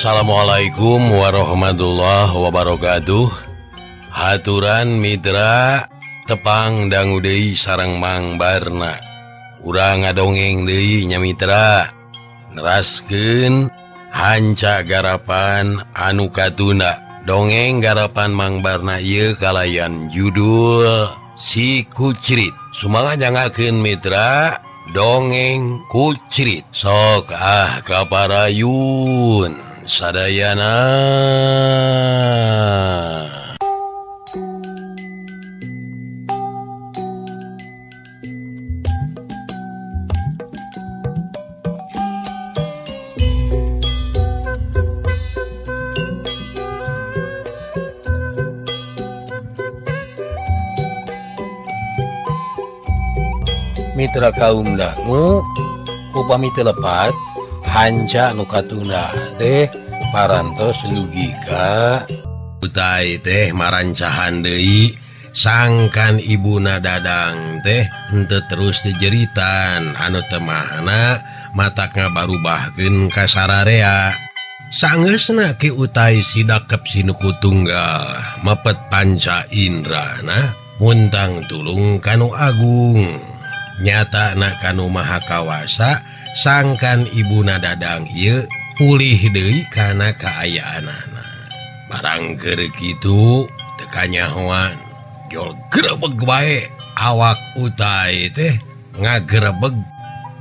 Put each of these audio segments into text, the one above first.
Assalamualaikum warahmatullahi wabarakatuh. Haturan Mitra tepang dangu deui sareng Mang Barna. Urang ngadongeng deui nya Mitra. Neraskeun hanca garapan anu katunda. Dongeng garapan Mang Barna ieu kalayan judul Si Kucrit. Sumaha nyangakeun Mitra dongeng Kucrit. Sok kaparayun sadayana. Mitra kaum dangu upami telepat hanca nu katunda teh parantos lugika utai teh marancahan deui sangkan ibuna dadang teh henteu terus dijeritan anu teu mahna matak ngabarubahkeun ka sararea. Sangeusna ki utai sidakep sinuku tunggal mepet panca indrana muntang tulung kanu agung. Nyata na kanu maha kawasa sangkan ibuna dadang ieu pulih deui kana kaayaanana. Barang keur kitu teu kanyahoan jol grebeg bae awak utai teh ngagrebeg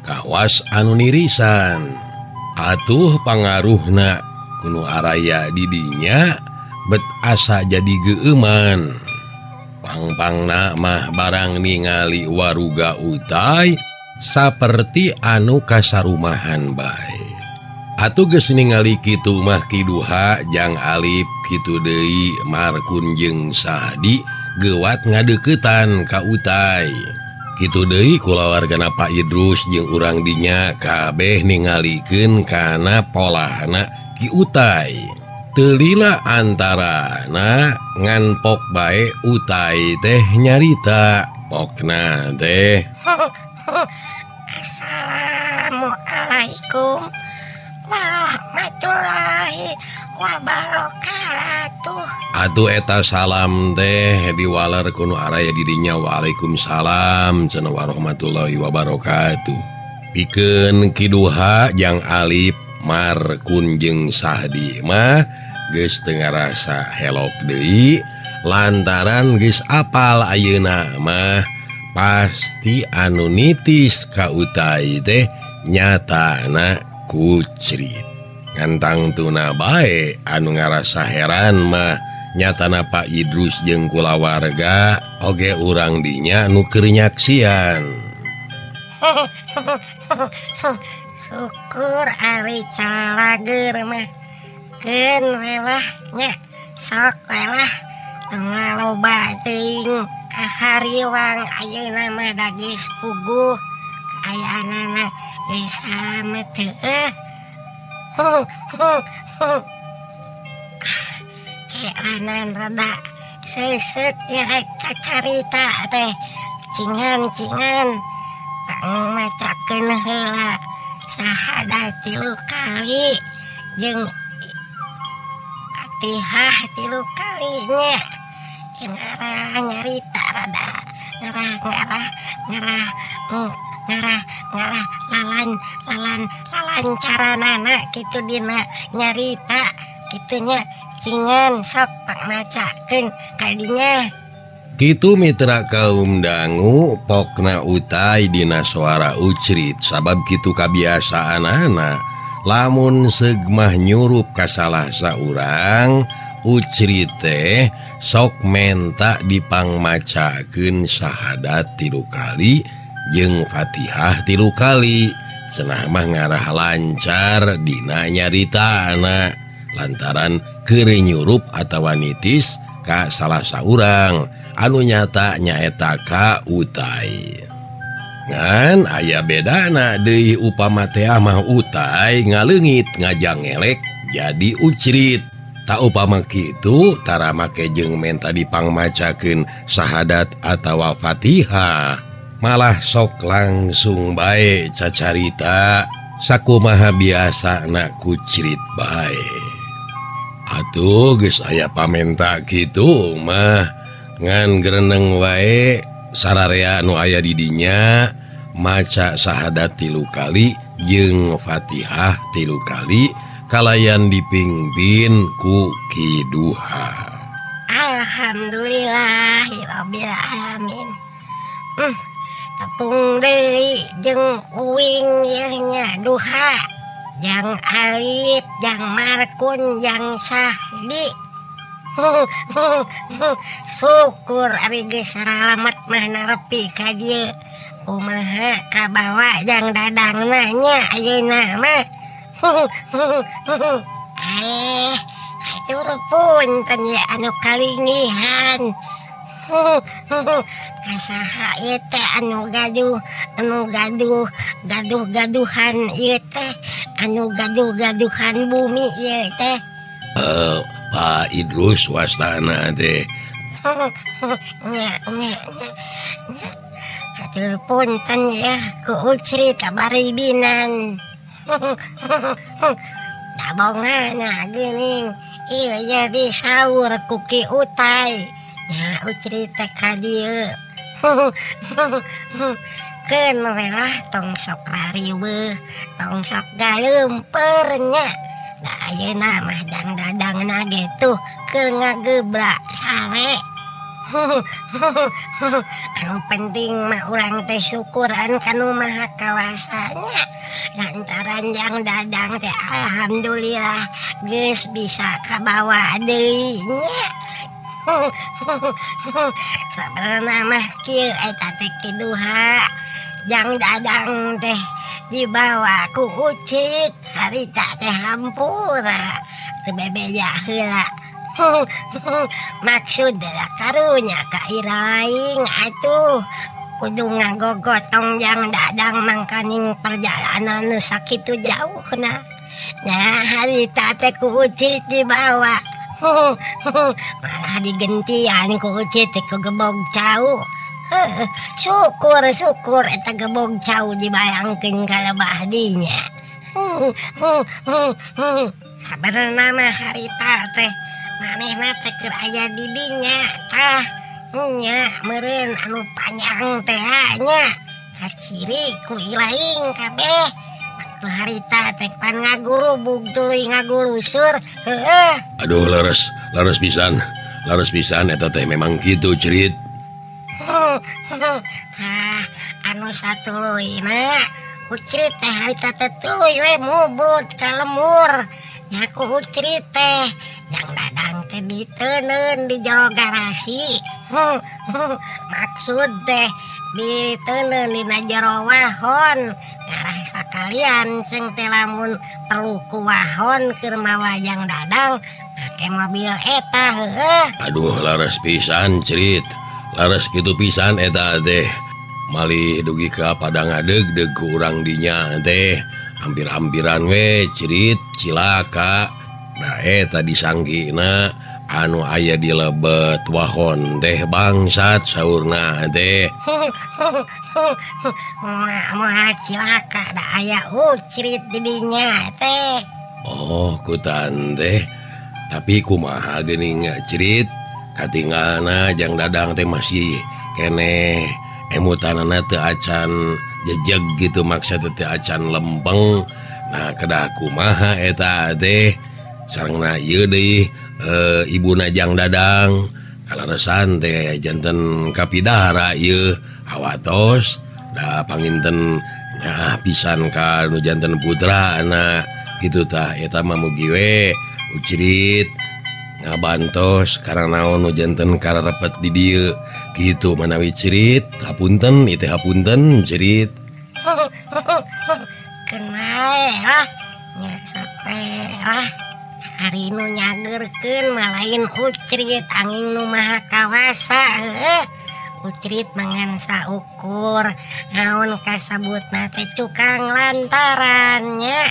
kawas anu nirisan. Atuh pangaruhna kuno araya di dinya bet asa jadi geueuman. Pangpangna mah barang ningali waruga utai saperti anu kasarumahan bae. Atuh geus ningali kitu mah kiduha jang alip kitu deui Markun jeung Sahdi geuwat ngadeuketan ka utai. Kitu deui kulawargana Pak Idrus jeung urang dinya kabeh ningalikeun kana polahna ki utai. Teu lila antarana ngan pok bae utai teh nyarita. Pokna teh Assalamualaikum warahmatullahi wabarakatuh. Atuh eta salam teh diwaler kuno araya didinya. Waalaikumsalam cenah warahmatullahi wabarakatuh. Pikeun kiduha jang alip Markun jeung Sahdi mah geus teu ngarasa helok deui lantaran geus apal ayeuna mah pasti anu nitis ka utai teh nyatana Kucrit. Ngantang tuna bae anu ngarasa heran mah nyatana Pak Idrus jeung kulawarga oge urang dinya nu keur nyaksian. Syukur ari calageur mah keun wewahnya sok welah ngaloba teuing kahariwang ayeuna mah da geus puguh kaayaanana geus salamet teueuh. Celanan rada seuseut rek kacarita teh cingan macakeun heula syahadat 3 kali jeung Fatihah 3 kalinya jeung arah nyarita rada ngarah lalan caranana kitu dina nyarita kitunya cingan sok macakeun kadinya. Kitu Mitra kaum dangu pokna utai dina suara Ucrit sabab kitu kabiasaanana lamun segmah nyurup ka salah saurang Ucrit teh sok menta dipangmacakeun syahadat 3 kali jeung Fatihah 3 kali cenah mah ngarah lancar dina nyaritana lantaran keur nyurup atawa nitis ka salah saurang anu nyata nyaeta ka utai. Ngan aya bedana deui upama teh mah utai ngaleungit ngajang ngelek jadi Ucrit. Tak upama kitu tara make jeung menta dipangmacakeun syahadat atawa Fatihah malah sok langsung bae cacarita sakumaha biasa na Kucrit bae. Atuh geus aya pamenta kitu mah ngan gereneng wae sararea nu aya di dinya maca syahadat 3 kali jeung Fatihah 3 kali kalayan dipingpin ku Kiduha. Alhamdulillahirabbil alamin. Tepung deui jeung uing ieu nya duha. Jang alif, jang markun, jang sahdi. Syukur ari geus salamet mah nepi ka dieu. Kumaha kabawa jang dadangna nya ayeuna mah. Atur punten ya anu kalingihan. Kasaha ieu teh anu gaduh-gaduhan ieu teh anu gaduh-gaduhan bumi ieu teh. Pak Idrus wastana teh. Nya. Atur punten ya ku ucri kabaribinan. Dabongana geuning ieu jadi saur ku Ki Utai. Ya ucri teh ka dieu. Keun we lah tong sok rariweuh, tong sok galeumpeur nya. Da ayeuna mah jang dadangna ge tuh keur ngagebrak sare. Anu penting mah urang teh syukuran kanu Maha Kawasanya. Lantaran jang dadang teh alhamdulillah geus bisa kabawa deui nya. Sabarna mah kieu eta teh Kiduha. Jang dadang teh dibawa ku Ucit harita teh hampura teu bebeja heula. Maksud karunya ka ira laing atuh kudu ngagogotong jang dadang mangkaning perjalanan nu sakitu jauhna. Nya harita teh ku Ucit dibawa. Malah digentian ku Ucit teh ku Gebog Cau. Syukur eta Gebog Cau dibayangkeun ka lebah dinya. Sabarna mah harita teh manehna teh keur aya di dinya tah nya meureun anu panjang teh nya kaciri ku ilaing kabeh. Waktu harita teh pan ngagurubug tuluy ngagulusur. Aduh leres pisan eta teh memang kitu cerit. Anu satuluyna Ucrit teh harita teh tuluy we mubut ka lemur. Nya ku Ucrit teh jang dadang teh diteuneun di jero garasi. Maksud teh diteuneun dina jero wahon. Ngarah sakalian ceung teh lamun perlu ku wahon keur mawa jang dadang make mobil eta heueuh. Aduh laras pisan cerit. Laras kitu pisan eta teh. Malih dugi ka padang adeg-deg ku urang dinya teh. Hampir-hampiran we cerit cilaka. Nah eta disanggina anu aya di lebet wahon teh bangsat saurna teh. Moal cilaka da aya Ucrit di dinya teh. Oh kutan teh. Tapi kumaha geuning cerit katinggalna jang dadang teh masih keneh emutanana teu acan jejeg gitu maksudna teu acan lempeng. Nah kedah kumaha eta teh sarengna ieu deui ibuna jang dadang kalaresan teh janten kapidahara ieu awatos da panginten nya pisan ka nu janten putrana kitu tah eta mah mugi we Ucrit ngabantos karena naon nu janten kararepet di dieu kitu manawi cerit. Hapunten ieu teh hapunten cerit. Keun wae lah nya sok we lah. Hari nu nyageurkeun malain Ucrit anging nu Maha Kawasa heueuh. Ucrit mangan saukur naon kasebutna teh cukang lantarannya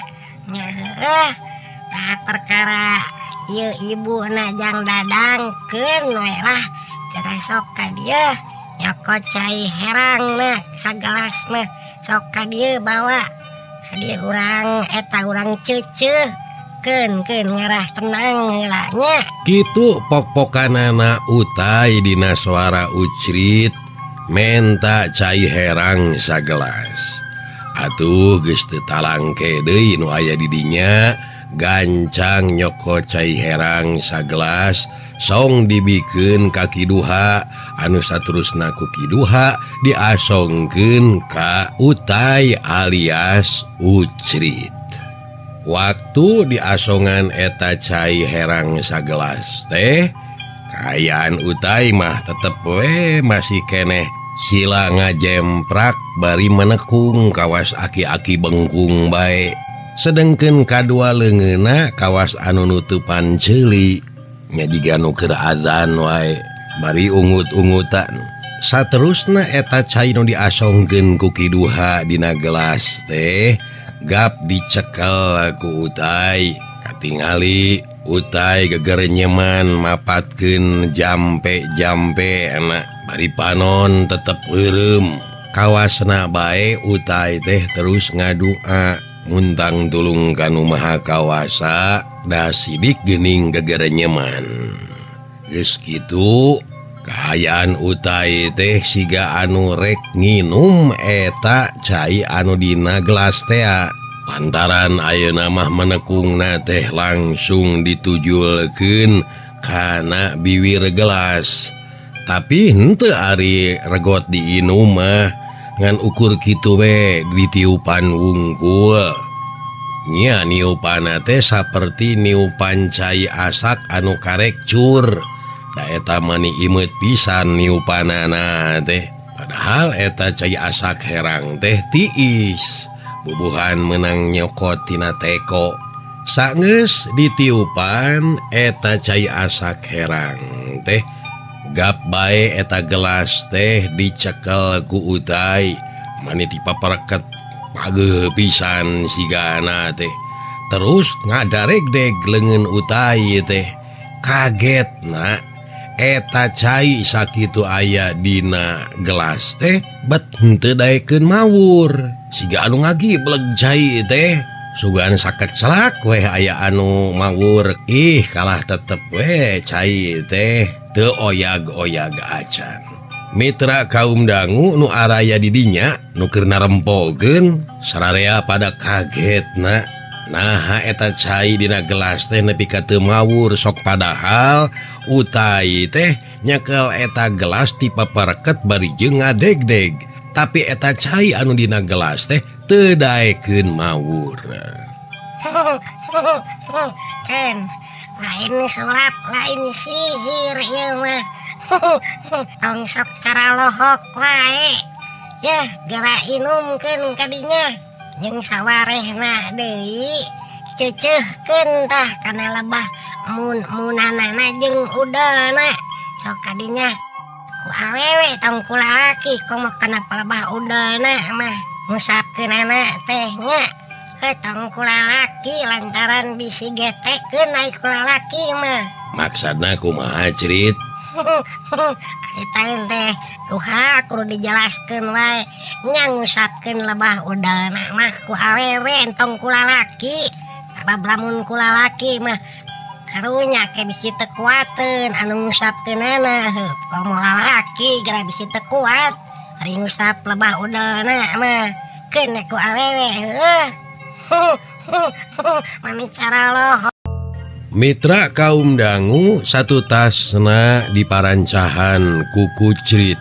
nya heueuh. Tah perkara ieu ibuna jang dadang keun we lah geura sok ka dieu nyokot cai herangna sagalas mah sok ka dieu bawa ka dieu urang eta urang ceuceuh Ken ngarah tenang heulanya. Kitu pok-pokanana Utai dina suara Ucrit menta cai herang sagelas. Atuh geus teu talangke deui nu aya di dinya, gancang nyoko cai herang sagelas song dibikeun ka Kiduha, anu saterusna ku Kiduha diasongkeun ka Utai alias Ucrit. Waktu diasongan eta cai herang sagelas teh, kaayaan Utai mah tetep we masih keneh sila ngajemprak bari menekung kawas aki-aki bengkung bae. Sedengkeun kadua leungeunna kawas anu nutupan ceuli nya jiga nu keur azan wae bari ungut-ungutan. Saterusna eta cai nu diasongkeun ku Kiduha dina gelas teh gap dicekel ku Utai. Katingali Utai geger nyeman mapatkeun jampe-jampe anak bari panon tetep eureum. Kawasna bae Utai teh terus ngadua muntang tulung kanu Maha Kawasa da sidik geuning geger nyeman. Geus kitu kaayaan Utai teh siga anu rek nginum eta cai anu dina gelas teh. Lantaran ayeuna mah menekungna teh langsung ditujulkeun kana biwir gelas. Tapi henteu ari regot diinum mah ngan ukur kitu we ditiupan wungkul. Nya niupana teh saperti niupan cai asak anu karek cur. Da eta mani imeut pisan niupanana teh. Padahal eta cai asak herang teh tiis. Bubuhan menang nyokot tina teko. Sageus ditiupan eta cai asak herang teh, gap bae eta gelas teh dicekel ku Utai. Mani dipapareket pageuh pisan sigana teh. Terus ngadaregdeg leungeun Utai teh. Kagetna eta cai sakitu aya dina gelas teh bet henteu daekeun mawur. Siga anu ngagibleg cai teh sugan saket celak weh aya anu mawur. Ih kalah tetep weh cai teh teu oyag-oyag acan. Mitra kaum dangu nu araya di dinya nu keur narempogeun sararea pada kagetna. Nah eta cai dina gelas teh nepi ka teu mawur sok padahal Utai teh nyekel eta gelas dipapareket bari jeung ngadegdeg. Tapi eta cai anu dina gelas teh teu daekeun mawur. Ken, lain sulap, lain sihir ieu mah. Tong sok cara lohok wae. Yah, geura inumkeun ka dinya. Jeung sawarehna deui ceuceuhkeun tah kana lebah munanana jeung udelna. Sok ka dinya ku awewe tong ku lalaki komo kana pelebah udelna mah ngusapkeun anak teh nya. Tong ku lalaki lantaran bisi getekeun ai ku lalaki mah. Maksudna kumaha Crit? Eta teh duha kudu dijelaskeun wae. Nya ngusapkeun lebah udelna mah ku awewe entong ku lalaki. Sabab lamun ku lalaki mah karunya ke bisi teu kuateun anu ngusapkeunana. Heuh, komo lalaki geura bisi teu kuat ari ngusap lebah udelna mah. Keun ku awewe heuh. Mami cara loho. Mitra kaum dangu satu tasna diparancahan ku Ucrit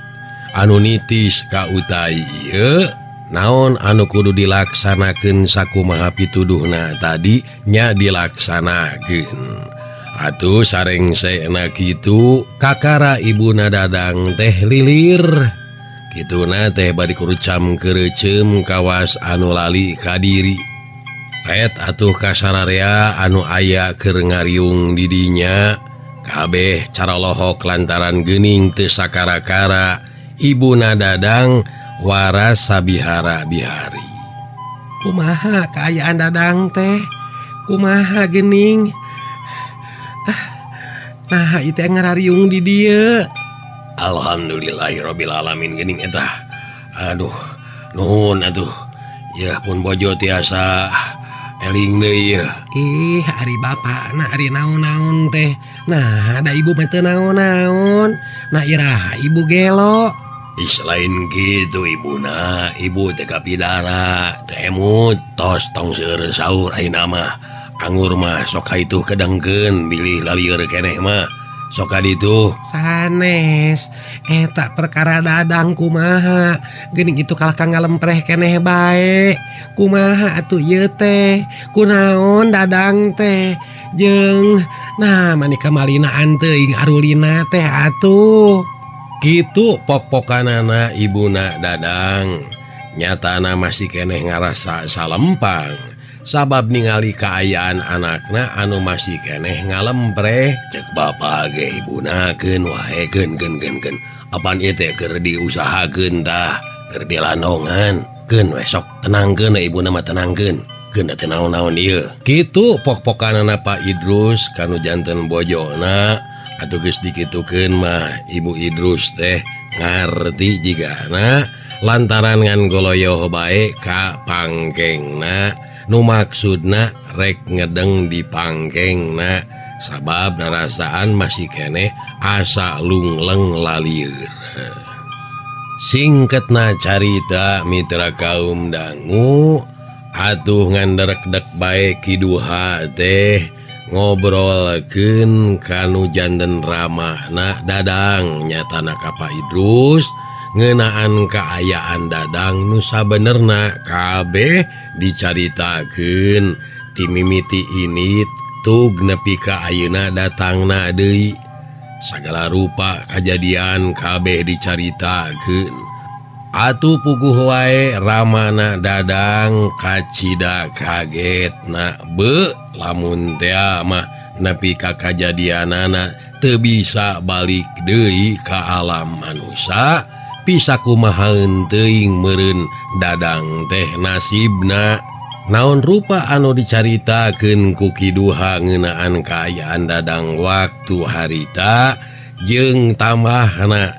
anu nitis ka Utai ieu. Naon anu kudu dilaksanakeun sakumaha pituduhna tadi nya dilaksanakeun. Atuh sarengsena kitu kakara ibuna Dadang teh lilir. Kituna teh bari kurucam kereceum kawas anu lali ka diri. Ret atuh kasararea anu aya keur ngariung di dinya kabeh cara lohok lantaran geuning teu sakara-kara ibuna Dadang waras sabihara-bihari. Kumaha kaayaan Dadang teh? Kumaha geuning? Nah itu ngarariung di dieu. Alhamdulillahirabbil alamin geuning eta. Aduh, nuhun atuh. Ya pun bojo tiasa eling deui. Ih, ari bapakna ari naon-naon teh. Nah, ada ibu mah teu naon-naon. Nah, iraha ibu gelo. Selain gitu ibuna, ibu teh kapidara, teh emut tos tong seueur saur ayeuna mah. Anggur mah sok itu kedengkeun bilih lalieur keneh mah. Sok ditu. Sanes, eta perkara dadang kumaha. Geuning itu kalah ngalempreh keneh bae. Kumaha atuh ieu teh? Kunaon dadang teh? Jeung nah manika malinaan teuing arulina teh atuh. Kitu pok-pokanana ibuna dadang. Nyatana masih keneh ngarasa salempang. Sabab ningali kaayaan anakna anu masih keneh ngalempreh. Cek bapak ge ibunakeun wae keun. Apaan ieu teh keur diusahakeun tah, keur dilandongan. Keun we sok tenangkeun ibuna mah tenangkeun. Keun teh naon-naon ieu. Kitu pok-pokanana Pak Idrus kanu janten bojona. Atuh geus dikitukeun mah Ibu Idrus teh ngarti jigana lantaran ngan goloyoh bae ka pangkengna. Nu maksudna rek ngedeng di pangkengna sabab narasaan masih keneh asa lungleng lalieur. Singketna carita mitra kaum dangu, atuh nganderek-dek bae kiduha teh ngobrolkeun kanu janten ramahna dadang. Nyatana ka Pak Idrus ngeunaan kaayaan dadang nu sabenerna kabeh dicaritakeun ti mimiti ini tug nepi ka ayeuna datangna deui. Sagala rupa kajadian kabeh dicaritakeun. Atuh puguh wae ramana dadang kacida kagetna be lamun teh mah nepi ka kajadianana teu bisa balik deui ka alam manusia. Bisa kumahaeun teuing meureun dadang teh nasibna. Naon rupa anu dicaritakeun ku kiduha ngeunaan kaayaan dadang waktu harita jeung tambahna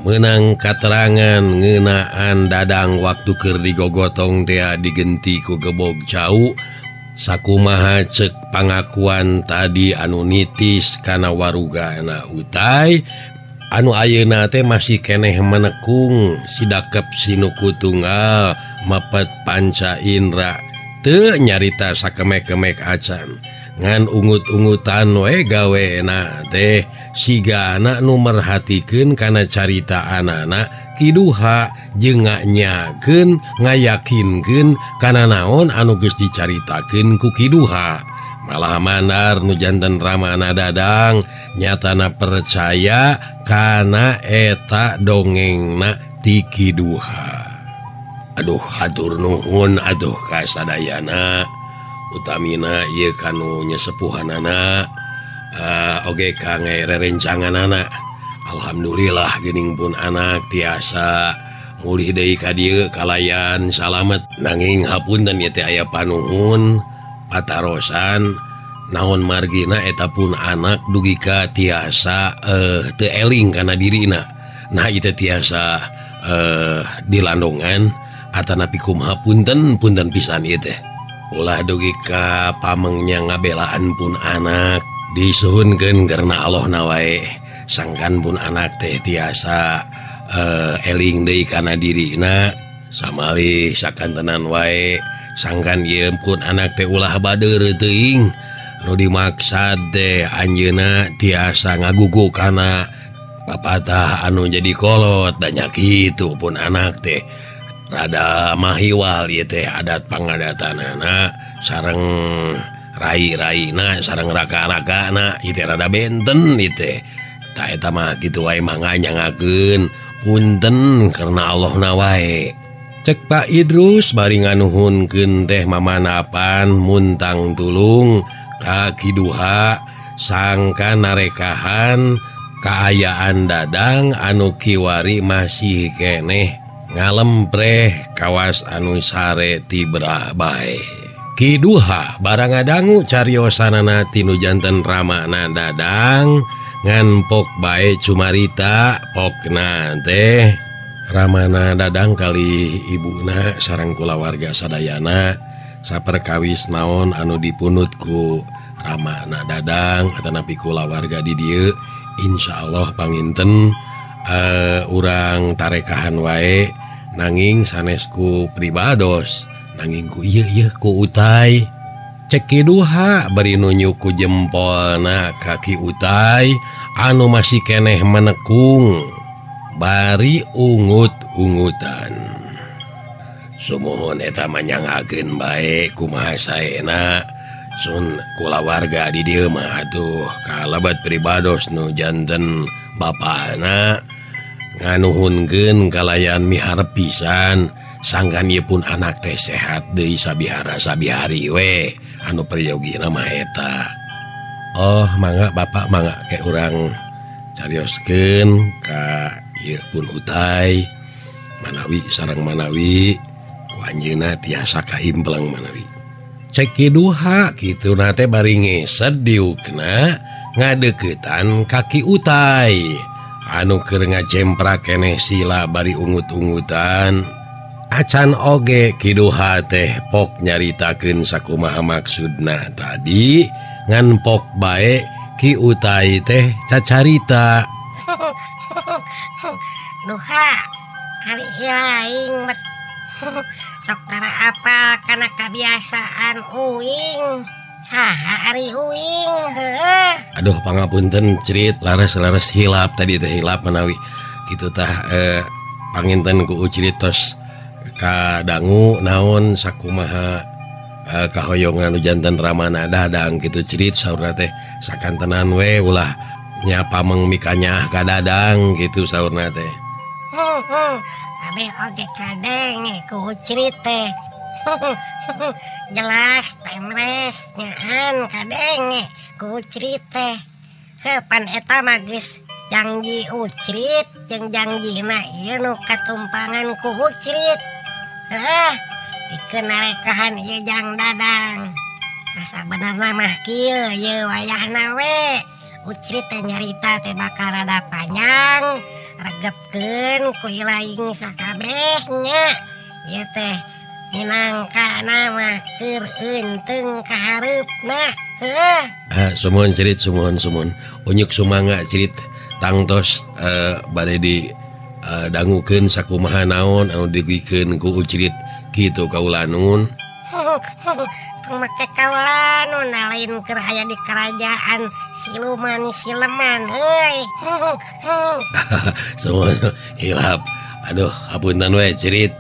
meunang katerangan ngeunaan dadang waktu keur digogotong teh digenti ku gebog cau. Sakumaha cek pangakuan tadi anu nitis kana warugana Utai anu ayeuna teh masih keneh menekung sidakep sinuku tunggal mapet panca indra teu nyarita sakemek-kemek acan ngan ungut-ungutan we gawena teh sigana nu merhatikeun kana carita anana kiduha jeung nyanyakeun ngayakinkeun kana naon anu geus dicaritakeun ku kiduha. Malah mandar nu janten ramana dadang nyatana percaya kana eta dongengna ti kiduha. Aduh hatur nuhun atuh ka sadayana utamina ieu kanu nyesepuhanana oge ka ngererencanganana. Alhamdulillah geuning pun anak tiasa mulih deui ka dieu kalayan salamet. Nanging hapunten ieu teh aya panuhun patarosan naon margina eta pun anak dugi ka tiasa teu eling kana dirina. Nah itu tiasa dilandongan atanapi kumaha punten pisan ieu teh. Ulah dugi ka pamengnya ngabelaan pun anak disuhunkeun karena Allah na wae. Sangkan pun anak teh tiasa eling deui kana dirina samali sakantenan wae. Sangkan ieu pun anak teh ulah bader teuing nu dimaksad teh anjeunna tiasa ngagugu kana papatah anu jadi kolot da nya kitu pun anak teh rada mahiwal ieu teh adat pangadatanana sareng rai-raina sareng raka-rakana ieu teh rada benten ieu teh ta eta mah kitu wae mangga nyangakeun punten karena Allah na wae. Cek Pak Idrus bari nganuhunkeun teh mamanapan muntang tulung ka kiduha sangka narekahan kaayaan dadang anu kiwari masih keneh ngalempreh kawas anu sare ti berah bae. Kiduha barang ngadangu cariosanana tinu janten ramana dadang ngan pok bae cumarita pokna teh ramana dadang kali ibuna sareng kulawarga sadayana saperkawis naon anu dipunutku Ramana Dadang atau napi kula warga di dieu insyaallah panginten urang tarekahan wae nanging sanesku pribados nangingku iya ku Utai cek kiduha bari nunyuku jempolna kaki Utai anu masih keneh menekung bari ungut-ungutan sumuhun eta manyangakeun bae kumaha saena sun kula warga di dieu mah atuh kalabat pribados nu janten bapana nganuhunkeun kalayan miharep pisan sangkan ieu pun anak teh sehat deui sabihara sabihari we anu priyogina mah eta. Oh mangga bapak mangga ke urang carioskeun ka ieu pun Utai manawi sareng manawi ku anjeunna tiasa kahimplang manawi cek kiduha kitu nate bari ngesed diukna ngadeukeutan kaki Utai anu keur ngajemprak keneh sila bari ungut-ungutan acan oge kiduha teh pok nyaritakeun sakumaha maksudna tadi ngan pok bae Ki Utai teh cacarita duha hari laing bet sok tara apa karena kebiasaan uing saha ari uing heuh. Aduh pangapunten cerit laras hilap tadi teh hilap menawi kitu tah panginten ku ciritos ka dangu naon sakumaha kahoyongan janten Ramana Dadang kitu cerit saurna teh sakantenan we ulah nya pameng mikanya ka Dadang kitu saurna teh. Abeh oge cadeng ku cerit teh. Jelas temres nyaan kadeng ku cerit teh. Kapan eta mah geus janji ucrit jeung janjina ieu nu katumpangan ku ucrit. Heuh, pikeun narekahan ieu Jang Dadang. Kasabenerna mah kieu ieu wayahna we. Ucrit teh nyarita teh bakal rada panjang. Regepkeun ku ilaing sakabehnya ieu teh minangkana mah keur eunteng ka hareupna heuh. Sumuhun cerit sumuhun unyuk sumangga cerit tangtos bade di dangukeun sakumaha naon anu digikeun ku cerit kitu kaulanun. Make kaulanun lain keur aya di kerajaan siluman heuy. Semua hilap. Aduh, hapunten we cerit.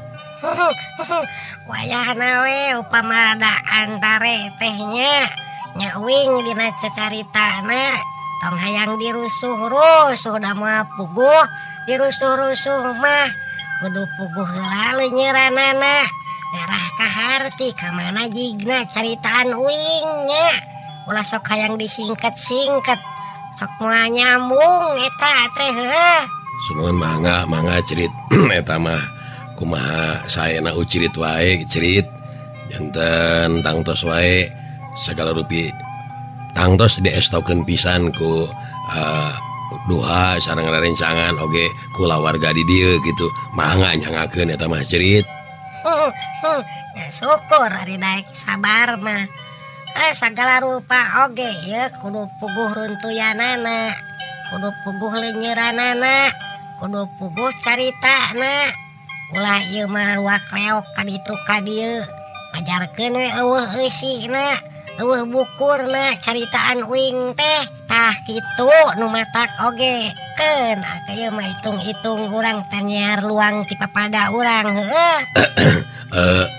Wayahna we upama rada antare tehnya nya uing dina cacaritana tong hayang dirusuh-rusuh da moal puguh dirusuh-rusuh mah kudu puguh heula leunyeranana ngarah ka harti ka mana jigna caritaan uingnya ulah sok hayang disingket-singket sok moal nyambung eta teh heuh. Sumuhun mangga cerit eta mah kumaha saena ucirit wae cerit janten tangtos wae segala rupi tangtos diestokeun pisan ku duha sareng rerencangan oge kula warga di dieu gitu mangga nyangakeun eta mah cerit. Ya syukur ari daek sabar mah. Sagala rupa oge ya kudu puguh runtuyanana, kudu puguh leunyeranana, kudu puguh caritana. Ulah ieu mah luak leok ka ditu ka dieu. Ngajarkeun we eueuh eusina, eueuh bukurna caritaan uing teh. Tah kitu nu matak oge. Keun ieu mah hitung-hitung urang tanyar luang ti papada urang heueuh.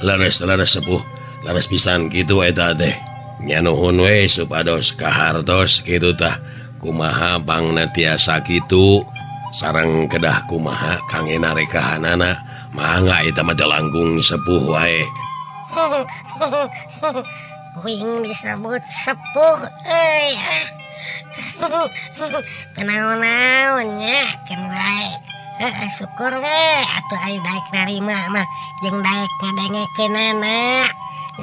Laras sepuh, laras pisan kitu eta teh. Nya nuhun we supados kahartos kitu tah. Kumaha pangna tiasa kitu. Sareng kedah kumaha kangena rekahanana mangga eta mah langkung sepuh wae. Uing disebut sepuh euy. Kenaon-naonnya keun wae. Syukur we atuh aya daek narima mah jeung daek ngadengekeunana.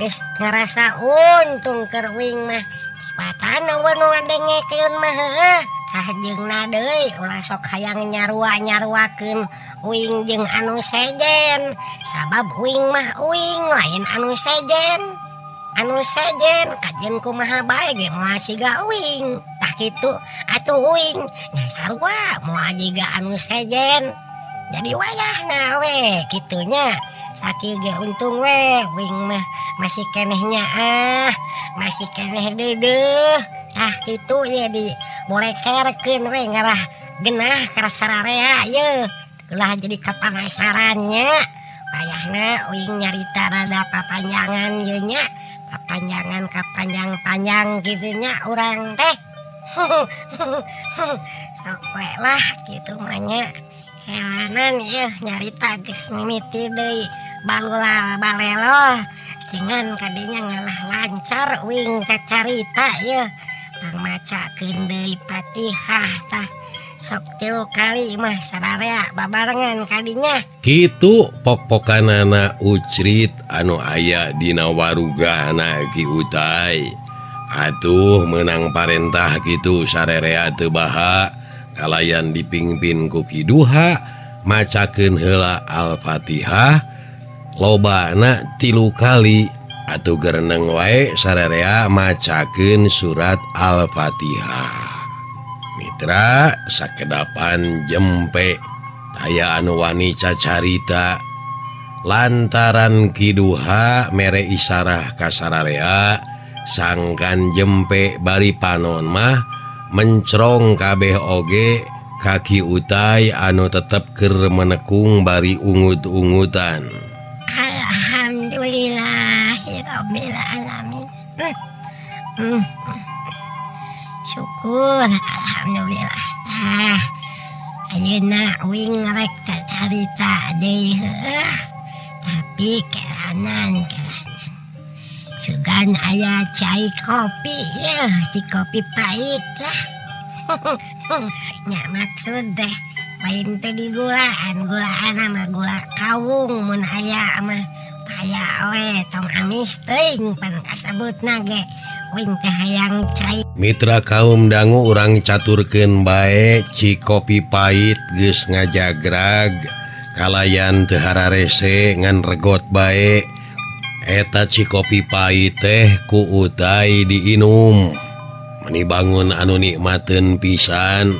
Geus ngarasa untung keur uing mah. Patana we nu ngadengekeun mah heueuh. Kajenggna deui ulah sok hayang nyarua-nyaruakeun uing jeung anu sejen sabab uing mah uing lain anu sejen. anu sejen kajen kumaha bae ge moal siga uing tah kitu atuh uing nya sarua moal jiga anu sejen jadi wayahna we kitunya sakieu ge untung we uing mah masih kenehnya masih keneh deudeuh tah kitu ye di bolekerkeun we ngarah genah ka sararea ye ulah jadi kapanasarannya wayahna uing nyarita rada papanjangan ye nya panjang-panjang gitunya orang teh sok we lah gitu manya kelanan ya nyarita geus mimiti deui balula balelo jangan kadinya ngalah lancar uing kacarita ya pangmacakeun deui Fatihah tah sok 3 kali mah sararea babarengan kadinya kitu pok-pokanana Ucrit anu aya dina warugana Ki Utai atuh menang parentah kitu sarerea teu baha kalayan dipingpin ku Ki Duha macakeun heula Al-Fatihah lobana 3 kali atuh gereneng wae sarerea macakeun surat Al-Fatihah. Mitra sakedapan jempe aya anu wani cacarita lantaran Ki Duha mere isarah ka sararea sangkan jempe bari panon mah mencrong kabeh oge kaki Utai anu tetep keur menekung bari ungut-ungutan. Alhamdulillahirabbil alamin. Syukur alhamdulillah. Ayeuna uing rek carita deui tapi keranan sugan aya cai kopi ya kopi pahit lah nya maksud teh lain teh digulaan mah gula kawung mun aya mah aya we tong amis teuing pan kasebutna ge uing teh hayang cai. Mitra kaum dangu urang caturkeun bae ci kopi pahit geus ngajagrag kalayan teu hararese ngan regot bae eta ci kopi pahit teh ku Utai diinum meni bangun anu nikmateun pisan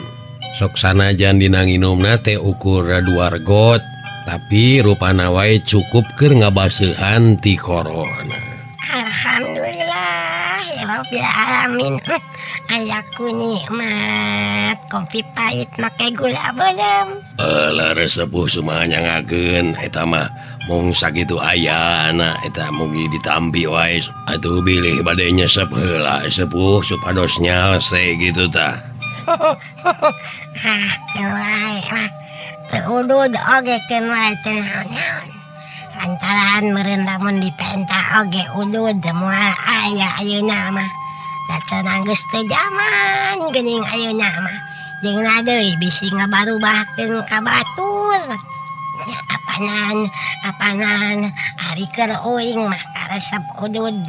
sok sanajan dina nginumna teh ukur 2 regot tapi rupana wae cukup keur ngabaseuhan ti corona. Alhamdulillah ya rabbil alamin. Ayaku nikmat kopi pahit make gula beunam. Lara sepuh sumaha nyangakeun eta mah mung sakitu ayana eta mugi ditampi wae atuh bilih bade nyesep heula sepuh supados nyalse gitu tah. Teu wae mah teu udud oge keun wae teu naon-naon. Lantaran meureun lamun dipenta oge udud moal aya ayeuna mah da cenah geus teu jaman geuning ayeuna mah jeung deui bisi ngabarubahkeun ka batur nya apanan ari keur uing mah karesep udud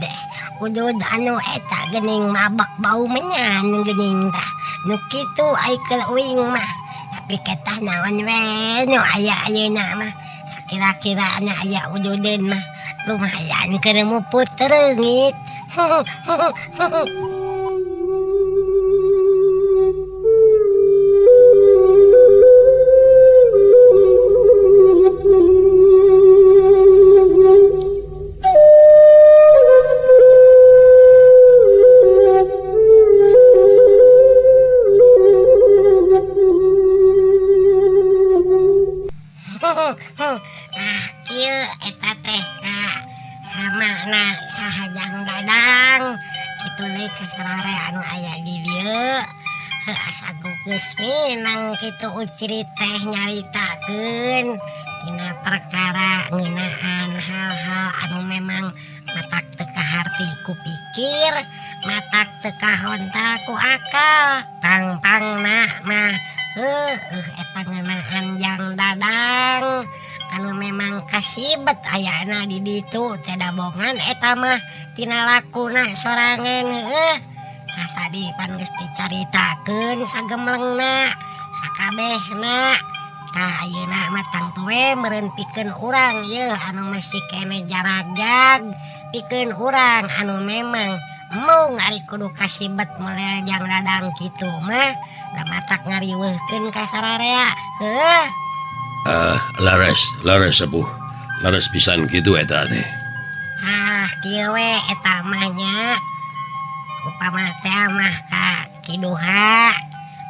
anu eta geuning mabak bau menyan geuning tah nu kitu ai keur uing mah tapi ketah naon we nu aya ayeuna mah kira-kira anak aya ududeun mah lumayan keur muput reungit. Ieu eta teh hamana sahajang dadang kitu deui ka sarare anu aya di dieu asa gugus minang kitu Ucrit teh nyaritakeun tina perkara ngeunaan hal-hal anu memang matak teu kaharti ku pikir matak teu kahontal ku akal pang-pangna mah eta ngeunaan jang dadang anu memang kasibet ayana di ditu teh dabongan eta mah tina lakuna sorangan nah tadi pan geus dicaritakeun sagemlengna sakabehna tah ayeuna mah tang tuwe meureun pikeun urang yeuh anu masih kene jarajag pikeun urang anu memang mau ngari kudu kasibet melejang dadang kitu mah da matak ngariweuhkeun ka sararea. Laras sepuh. Laras pisan kitu eta teh. Kieu we eta mah nya. Upama teh mah ka kiduha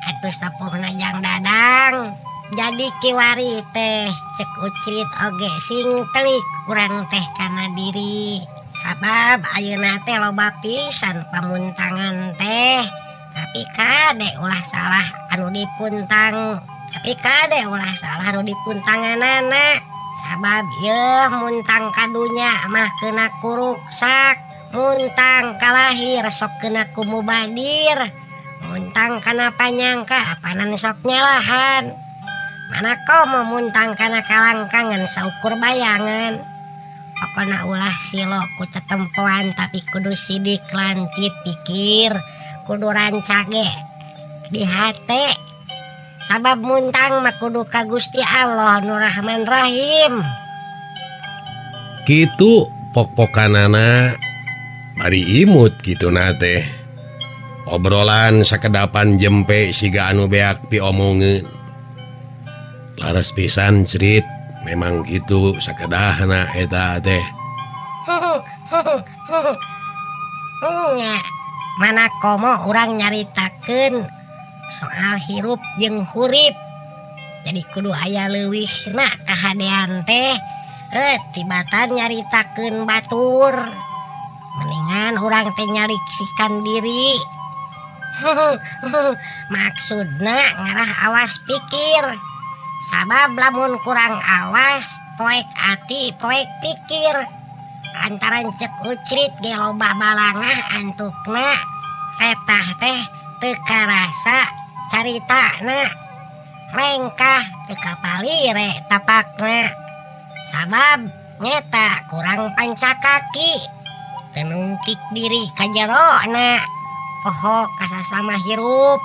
atuh sapuhna jang dadang. Jadi kiwari teh cek Ucrit oge sing telik urang teh kana diri. Sabab ayeuna teh loba pisan pamuntangan teh. Tapi kade ulah salah anu dipuntanganana. Sabab yeuh muntang kadunya mah kena kuruksak. Muntang kalahir sok kena kumubadir. Muntang kana panyangka apanan sok nyalahan. Mana kau mau muntang kana kalangkangan saukur bayangan. Pokona ulah silo ku tetempoan tapi kudu sidik lantip pikir. Kudu rancage di hate. Sabab muntang mah kudu ka Gusti Allah Nu Rahman Rahim. Kitu pok-pokanana bari imut kitu teh. Obrolan sakedapan jempe siga anu beak piomongeun. Laras pisan cerit memang gitu sakedahna eta teh. Nya mana komo urang nyaritakeun soal hirup jeung hurip. Jadi kudu aya leuwihna kahadean teh. Tibatan nyaritakeun batur. Mendingan urang teh nyariksikan diri. Maksudna ngarah awas pikir. Sabab lamun kurang awas poek ati poek pikir. Lantaran cek Ucrit ge loba balangah antukna. Retah teh teu karasa caritana. Rengkah teu kapalire tapakna. Sabab nyeta kurang pancakaki. Teu nungkik diri ka jerona. Poho kasasama hirup.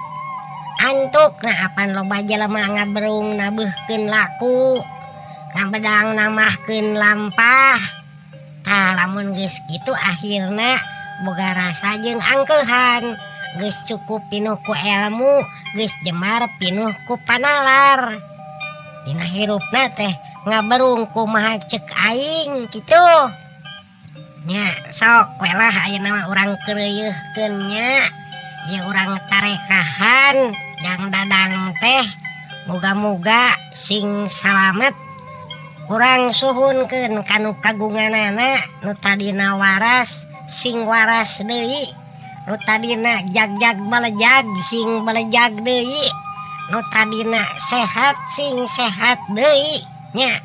Antukna apan loba jelema ngaberung nabeuhkeun laku. Ngabedang namahkeun lampah. Lamun geus kitu akhirna boga rasa jeung angkeuhan. Geus cukup pinuh ku ilmu, geus jemar pinuh ku panalar. Dina hirupna teh ngaberung kumaha ceuk aing kitu. Nya sok we lah ayeuna mah urang keureuyeuykeun nya. Ieu urang tarekahan jang dadang teh moga-moga sing salamet. Urang suhunkeun kanu kagunganana nu tadina waras sing waras deui. Nu tadina jag-jag balejag sing balejag deui. Nu tadina sehat sing sehat deui nya.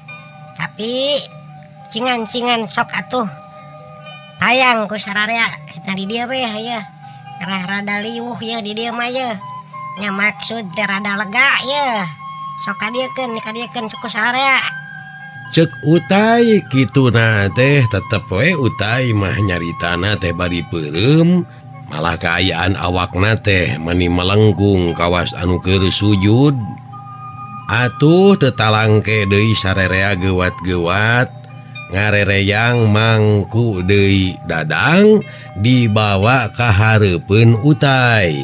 Tapi cingan-cingan sok atuh hayang ku sararea cenah di dieu we ya. Kerah rada liwuh ya di dieu mah ye. Nya maksud teh rada lega ye. Sok kadiekeun ku sararea. Cek Utai kituna teh tetep we Utai mah nyaritana teh bari peureum. Malah kaayaan awakna teh meni melengkung kawas anu keur sujud. Atuh teu talangke deui sarerea gewat-gewat. Ngarereyang mangku deui dadang dibawa ka hareupeun Utai.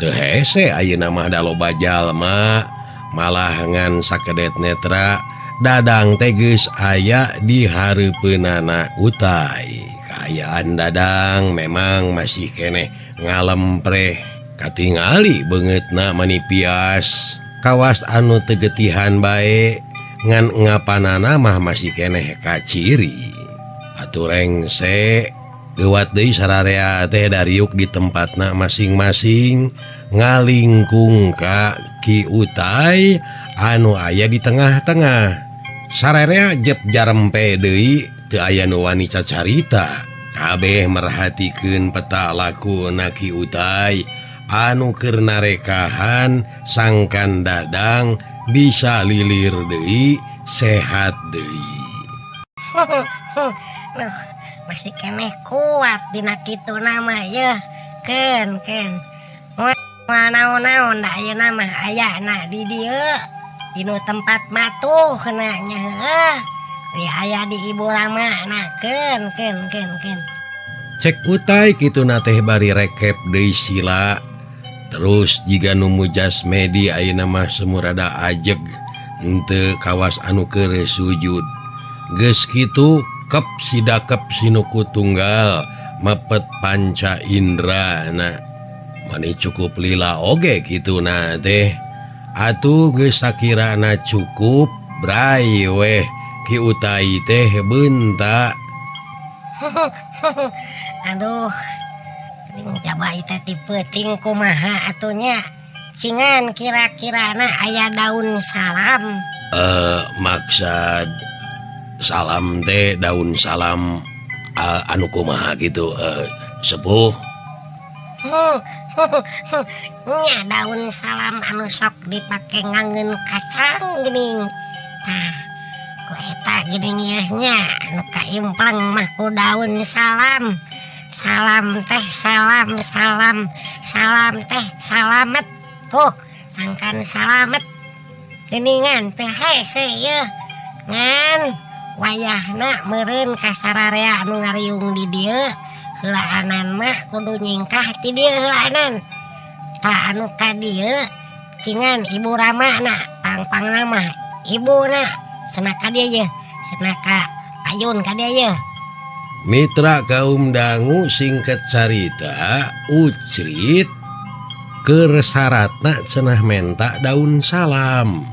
Teu hese ayeuna mah da loba jalma malah ngan sakedet netra dadang teh geus aya di hareupeunana Utai. Kaayaan dadang memang masih keneh ngalempreh katingali beungeutna manipias. Kawas anu teu geutihan bae ngan ngapanana mah masih keneh kaciri. Atuh rengse geuwat deui sararea teh dariuk di tempatna masing-masing ngalingkung ka Ki Utai anu aya di tengah-tengah. Sararea jep jarempe deui teu aya nu wani cacarita. Kabeh merhatikeun peta lakuna Ki Utai anu keur narekahan sangkan dadang bisa lilir deui sehat deui. Duh, masih keneh kuat dina kitu nama ye. Ken moal naon-naon da ayeuna mah ayana di dieu dinu tempat matuh na nya heuh. aya di Ibu Rama ken Cek utai kitu na teh bari rekep deui sila. Terus jika numu jasmedi ayeuna mah semurada ajeg henteu kawas anu keur sujud. Geus kitu kep sidakep sinuku tunggal mepet panca indra na. Mani cukup lila oge kitu na teh. Atuh geus sakirana cukup brai weh ki utai teh beunta. Aduh, coba itu tipe ting kumaha atunya. Cingan kira-kirana aya daun salam. Maksud salam teh daun salam anu kumaha gitu sepuh. Nya daun salam anu sok dipake ngangeun kacang geuning. Nah, ku eta geuning nya anu kaimpleng mah ku daun salam. Salam teh salam teh salamet. Tuh, sangkan salamet. Geuningan teh hese yeuh. Ngan wayahna meureun ka sararea anu ngariung di dieu. Heulaanan mah kudu nyingkah ti dieu heulaanan. Ta anu ka dieu cingan Ibu Rama na pangpangna mah ibuna cenah ka dieu yeuh. Cenah ka payun ka dieu yeuh. Mitra kaum dangu singkat carita Ucrit keur saratna cenah menta daun salam.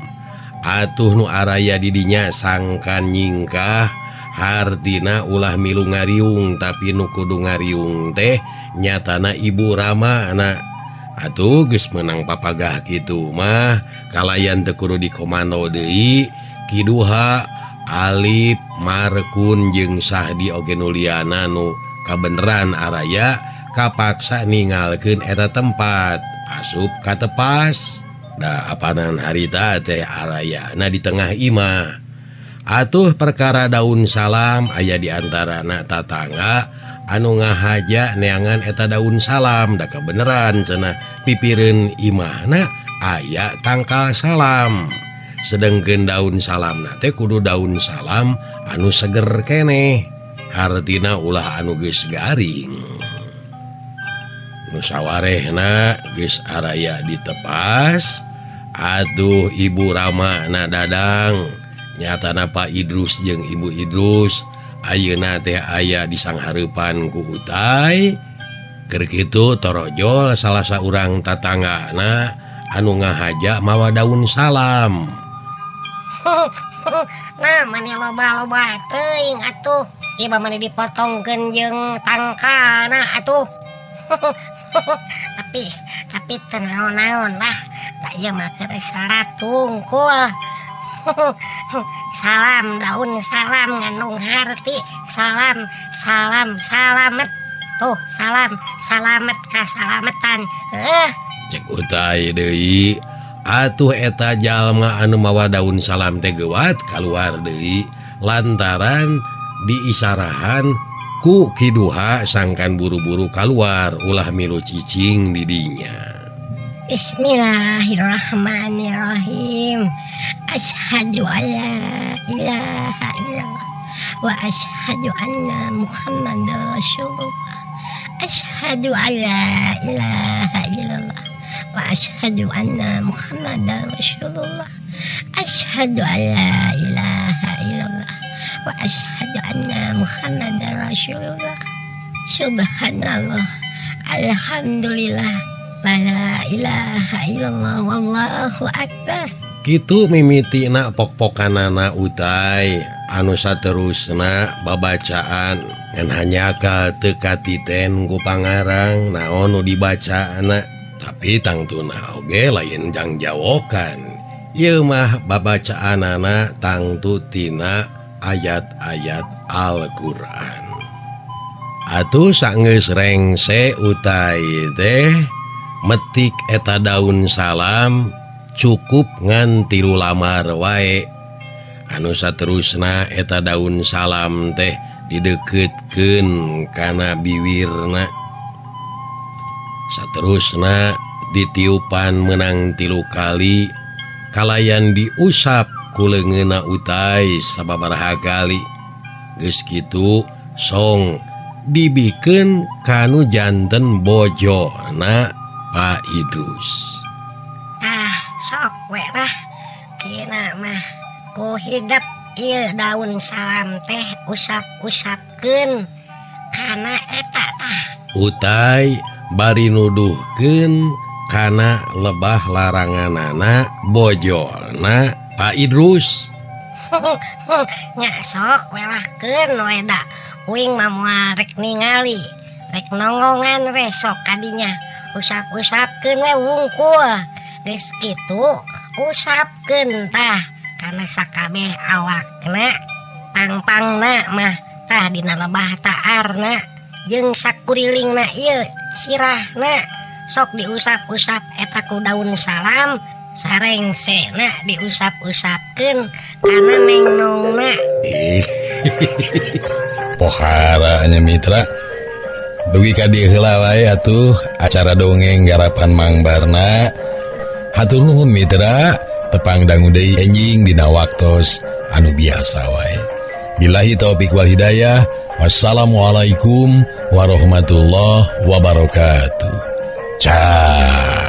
Atuh nu araya di dinya sangkan nyingkah hartina ulah milu ngariung tapi nu kudu ngariung teh nyatana Ibu Rama na. Atuh geus meunang papagah kitu mah kalayan teu kudu dikomando deui kiduha Alip Markun jeung Sahdi oge nuliana nu kabeneran araya kapaksa ningalkeun eta tempat asup ka tepas. Da apanan harita teh araya na di tengah imah. Atuh perkara daun salam aya di antarana tatangga anu ngahaja neangan eta daun salam da kebeneran cenah pipireun imahna aya tangkal salam. Sedengkeun daun salam teh kudu daun salam anu seger keneh. Hartina ulah anu geus garing. Nu sawarehna geus araya ditepas. Aduh Ibu Rama na dadang. Nyatana Pak Idrus jeung Ibu Idrus ayeuna teh aya di sanghareupan ku utai. Keur kitu torojol salah saurang tatanggana anu ngahaja mawa daun salam. Nah, mani loba-loba teuing atuh. Ieu mani dipotongkeun jeung tangkalna atuh. tapi teu naon-naon lah. Da ieu mah keur syarat tungkul. Salam daun salam ngandung harti. Salamet. Tuh, salamet kasalametan. Cek utai deui. Atuh eta jalma anu mawa daun salam teh geuwat kaluar deui lantaran diisarahan ku kiduha sangkan buru-buru kaluar ulah milu cicing di dinya. Bismillahirrahmanirrahim. Asyhadu alla ilaha illallah wa asyhadu anna Muhammadar Rasulullah. Asyhadu alla ilaha illallah wa asyhadu anna Muhammadar Rasulullah. Asyhadu alla ilaha illallah wa asyhadu anna Muhammadar Rasulullah. Subhanallah, alhamdulillah, la ilaha illallah, wallahu akbar. Kitu mimitina pok-pokanana utai anu saterusna babacaan ngan hanya ka teu katiten ku pangarang naon nu dibacana. Tapi tangtuna oge lain jang jawokan. Ieu mah babacaanana tangtu tina ayat-ayat Al-Qur'an. Atuh saenggeus rengse utai teh metik eta daun salam cukup ngan 3 lamar wae. Anu saterusna eta daun salam teh dideketkeun kana bibirna. Saterusna ditiupan menang 3 kali kalayan diusap kuleungeunna utai sababaraha kali. Geus kitu song dibikeun kanu janten bojona Pak Idrus. Sok we lah kina mah ku hidap ieu daun salam teh usap-usapkeun kana eta tah. Utai bari nuduhkeun kana lebah laranganana bojona Pak Idrus. Nya sok we lah keun we da uing mah moal rek ningali rek nongongan we sok kadinya usap-usapkeun we wungkul. Geus kitu usapkeun tah kana sakabeh awakna pangpangna mah tah dina lebah taarna jeung sakurilingna ieu sirahna sok diusap-usap eta ku daun salam sarengsena diusap-usapkeun kana nengnongna. Pohara nya Mitra dugi ka dieu heula wae atuh acara dongeng garapan Mang Barna. Hatur nuhun Mitra, tepang dangu deui enjing dina waktos anu biasa wae. Billahi taufik wal hidayah. Wassalamualaikum warahmatullahi wabarakatuh. Cah.